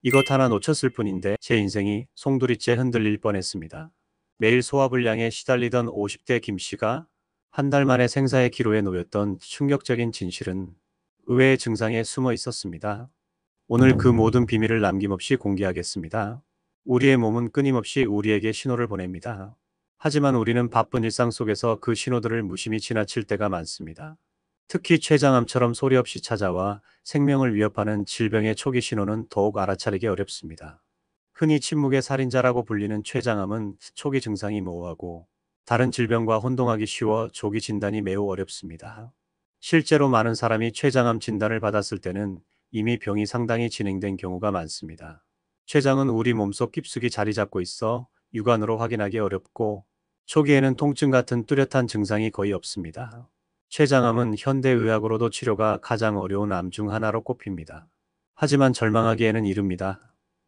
이것 하나 놓쳤을 뿐인데 제 인생이 송두리째 흔들릴 뻔했습니다. 매일 소화불량에 시달리던 50대 김 씨가 한 달 만에 생사의 기로에 놓였던 충격적인 진실은 의외의 증상에 숨어 있었습니다. 오늘 그 모든 비밀을 남김없이 공개하겠습니다. 우리의 몸은 끊임없이 우리에게 신호를 보냅니다. 하지만 우리는 바쁜 일상 속에서 그 신호들을 무심히 지나칠 때가 많습니다. 특히 췌장암처럼 소리 없이 찾아와 생명을 위협하는 질병의 초기 신호는 더욱 알아차리기 어렵습니다. 흔히 침묵의 살인자라고 불리는 췌장암은 초기 증상이 모호하고 다른 질병과 혼동하기 쉬워 조기 진단이 매우 어렵습니다. 실제로 많은 사람이 췌장암 진단을 받았을 때는 이미 병이 상당히 진행된 경우가 많습니다. 췌장은 우리 몸속 깊숙이 자리 잡고 있어 육안으로 확인하기 어렵고 초기에는 통증 같은 뚜렷한 증상이 거의 없습니다. 췌장암은 현대의학으로도 치료가 가장 어려운 암 중 하나로 꼽힙니다. 하지만 절망하기에는 이릅니다.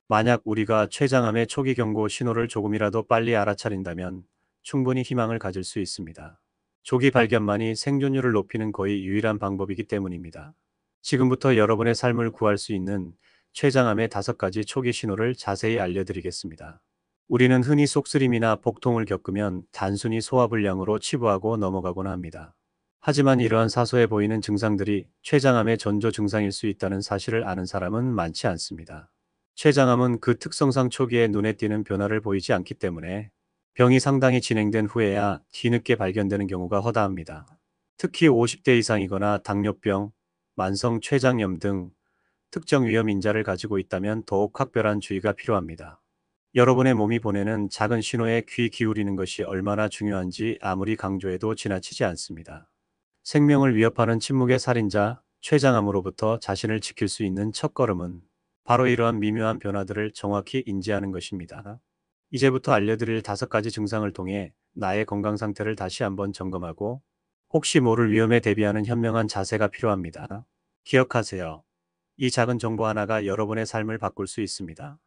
만약 우리가 췌장암의 초기 경고 신호를 조금이라도 빨리 알아차린다면 충분히 희망을 가질 수 있습니다. 조기 발견만이 생존율을 높이는 거의 유일한 방법이기 때문입니다. 지금부터 여러분의 삶을 구할 수 있는 췌장암의 5가지 초기 신호를 자세히 알려드리겠습니다. 우리는 흔히 속쓰림이나 복통을 겪으면 단순히 소화불량으로 치부하고 넘어가곤 합니다. 하지만 이러한 사소해 보이는 증상들이 췌장암의 전조 증상일 수 있다는 사실을 아는 사람은 많지 않습니다. 췌장암은 그 특성상 초기에 눈에 띄는 변화를 보이지 않기 때문에 병이 상당히 진행된 후에야 뒤늦게 발견되는 경우가 허다합니다. 특히 50대 이상이거나 당뇨병, 만성 췌장염 등 특정 위험 인자를 가지고 있다면 더욱 각별한 주의가 필요합니다. 여러분의 몸이 보내는 작은 신호에 귀 기울이는 것이 얼마나 중요한지 아무리 강조해도 지나치지 않습니다. 생명을 위협하는 침묵의 살인자, 췌장암으로부터 자신을 지킬 수 있는 첫걸음은 바로 이러한 미묘한 변화들을 정확히 인지하는 것입니다. 이제부터 알려드릴 5가지 증상을 통해 나의 건강 상태를 다시 한번 점검하고 혹시 모를 위험에 대비하는 현명한 자세가 필요합니다. 기억하세요. 이 작은 정보 하나가 여러분의 삶을 바꿀 수 있습니다.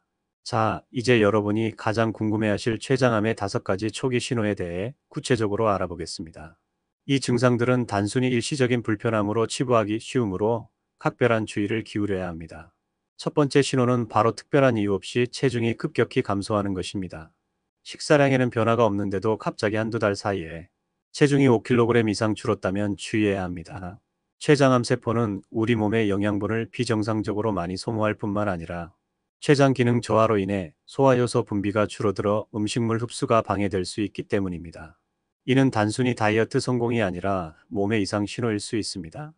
자, 이제 여러분이 가장 궁금해하실 췌장암의 5가지 초기 신호에 대해 구체적으로 알아보겠습니다. 이 증상들은 단순히 일시적인 불편함으로 치부하기 쉬우므로 각별한 주의를 기울여야 합니다. 첫 번째 신호는 바로 특별한 이유 없이 체중이 급격히 감소하는 것입니다. 식사량에는 변화가 없는데도 갑자기 한두 달 사이에 체중이 5kg 이상 줄었다면 주의해야 합니다. 췌장암 세포는 우리 몸의 영양분을 비정상적으로 많이 소모할 뿐만 아니라 췌장 기능 저하로 인해 소화효소 분비가 줄어들어 음식물 흡수가 방해될 수 있기 때문입니다. 이는 단순히 다이어트 성공이 아니라 몸의 이상 신호일 수 있습니다.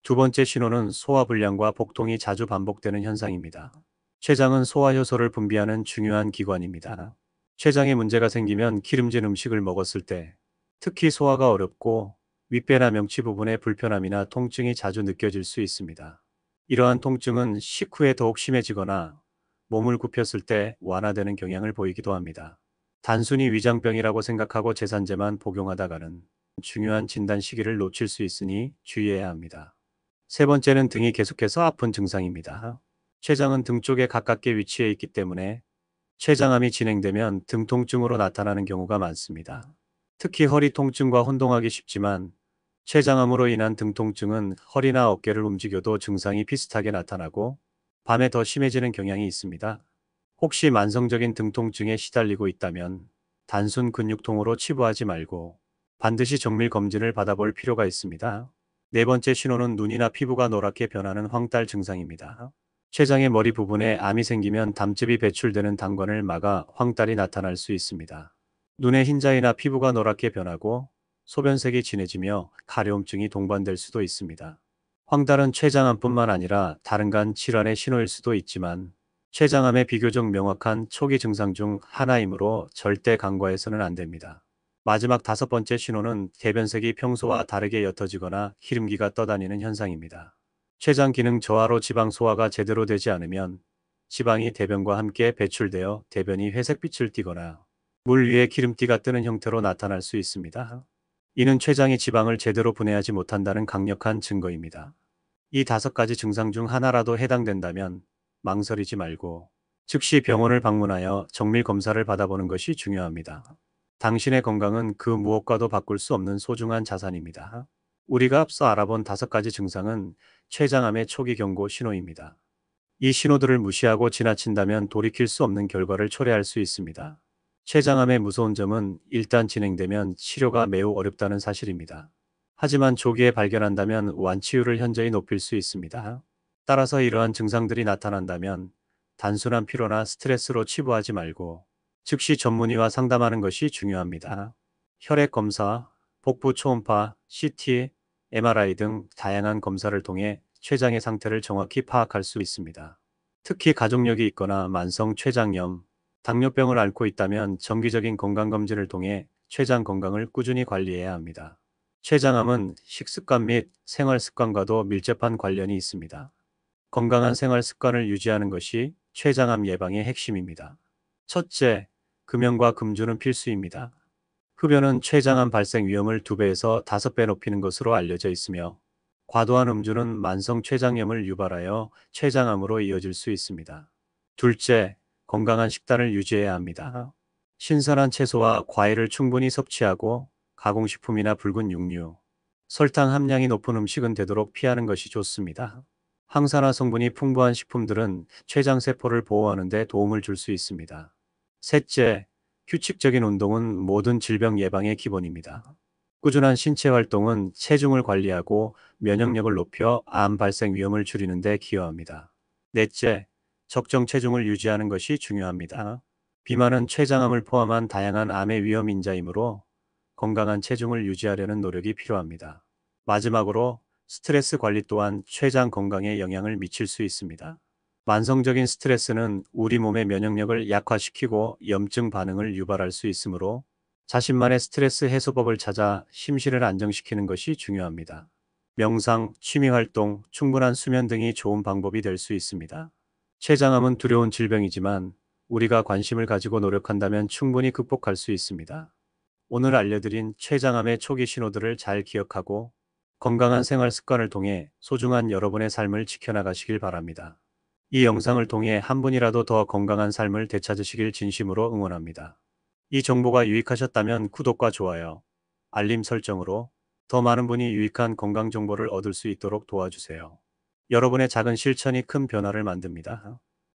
두 번째 신호는 소화불량과 복통이 자주 반복되는 현상입니다. 췌장은 소화효소를 분비하는 중요한 기관입니다. 췌장에 문제가 생기면 기름진 음식을 먹었을 때 특히 소화가 어렵고 윗배나 명치 부분의 불편함이나 통증이 자주 느껴질 수 있습니다. 이러한 통증은 식후에 더욱 심해지거나 몸을 굽혔을 때 완화되는 경향을 보이기도 합니다. 단순히 위장병이라고 생각하고 제산제만 복용하다가는 중요한 진단 시기를 놓칠 수 있으니 주의해야 합니다. 세 번째는 등이 계속해서 아픈 증상입니다. 췌장은 등 쪽에 가깝게 위치해 있기 때문에 췌장암이 진행되면 등 통증으로 나타나는 경우가 많습니다. 특히 허리 통증과 혼동하기 쉽지만 췌장암으로 인한 등 통증은 허리나 어깨를 움직여도 증상이 비슷하게 나타나고 밤에 더 심해지는 경향이 있습니다. 혹시 만성적인 등 통증에 시달리고 있다면 단순 근육통으로 치부하지 말고 반드시 정밀 검진을 받아볼 필요가 있습니다. 네 번째 신호는 눈이나 피부가 노랗게 변하는 황달 증상입니다. 췌장의 머리 부분에 암이 생기면 담즙이 배출되는 당관을 막아 황달이 나타날 수 있습니다. 눈의 흰자위나 피부가 노랗게 변하고 소변색이 진해지며 가려움증이 동반될 수도 있습니다. 황달은 췌장암뿐만 아니라 다른 간 질환의 신호일 수도 있지만 췌장암의 비교적 명확한 초기 증상 중 하나이므로 절대 간과해서는 안 됩니다. 마지막 5번째 신호는 대변색이 평소와 다르게 옅어지거나 기름기가 떠다니는 현상입니다. 췌장 기능 저하로 지방 소화가 제대로 되지 않으면 지방이 대변과 함께 배출되어 대변이 회색빛을 띠거나 물 위에 기름띠가 뜨는 형태로 나타날 수 있습니다. 이는 췌장이 지방을 제대로 분해하지 못한다는 강력한 증거입니다. 이 5가지 증상 중 하나라도 해당된다면 망설이지 말고 즉시 병원을 방문하여 정밀 검사를 받아보는 것이 중요합니다. 당신의 건강은 그 무엇과도 바꿀 수 없는 소중한 자산입니다. 우리가 앞서 알아본 5가지 증상은 췌장암의 초기 경고 신호입니다. 이 신호들을 무시하고 지나친다면 돌이킬 수 없는 결과를 초래할 수 있습니다. 췌장암의 무서운 점은 일단 진행되면 치료가 매우 어렵다는 사실입니다. 하지만 조기에 발견한다면 완치율을 현저히 높일 수 있습니다. 따라서 이러한 증상들이 나타난다면 단순한 피로나 스트레스로 치부하지 말고 즉시 전문의와 상담하는 것이 중요합니다. 혈액 검사, 복부 초음파, CT, MRI 등 다양한 검사를 통해 췌장의 상태를 정확히 파악할 수 있습니다. 특히 가족력이 있거나 만성 췌장염, 당뇨병을 앓고 있다면 정기적인 건강검진을 통해 췌장 건강을 꾸준히 관리해야 합니다. 췌장암은 식습관 및 생활습관과도 밀접한 관련이 있습니다. 건강한 생활습관을 유지하는 것이 췌장암 예방의 핵심입니다. 첫째, 금연과 금주는 필수입니다. 흡연은 췌장암 발생 위험을 2배에서 5배 높이는 것으로 알려져 있으며 과도한 음주는 만성 췌장염을 유발하여 췌장암으로 이어질 수 있습니다. 둘째, 건강한 식단을 유지해야 합니다. 신선한 채소와 과일을 충분히 섭취하고 가공식품이나 붉은 육류, 설탕 함량이 높은 음식은 되도록 피하는 것이 좋습니다. 항산화 성분이 풍부한 식품들은 췌장세포를 보호하는 데 도움을 줄 수 있습니다. 셋째, 규칙적인 운동은 모든 질병 예방의 기본입니다. 꾸준한 신체 활동은 체중을 관리하고 면역력을 높여 암 발생 위험을 줄이는 데 기여합니다. 넷째, 적정 체중을 유지하는 것이 중요합니다. 비만은 췌장암을 포함한 다양한 암의 위험 인자이므로 건강한 체중을 유지하려는 노력이 필요합니다. 마지막으로 스트레스 관리 또한 췌장 건강에 영향을 미칠 수 있습니다. 만성적인 스트레스는 우리 몸의 면역력을 약화시키고 염증 반응을 유발할 수 있으므로 자신만의 스트레스 해소법을 찾아 심신을 안정시키는 것이 중요합니다. 명상, 취미활동, 충분한 수면 등이 좋은 방법이 될 수 있습니다. 췌장암은 두려운 질병이지만 우리가 관심을 가지고 노력한다면 충분히 극복할 수 있습니다. 오늘 알려드린 췌장암의 초기 신호들을 잘 기억하고 건강한 생활 습관을 통해 소중한 여러분의 삶을 지켜나가시길 바랍니다. 이 영상을 통해 한 분이라도 더 건강한 삶을 되찾으시길 진심으로 응원합니다. 이 정보가 유익하셨다면 구독과 좋아요, 알림 설정으로 더 많은 분이 유익한 건강 정보를 얻을 수 있도록 도와주세요. 여러분의 작은 실천이 큰 변화를 만듭니다.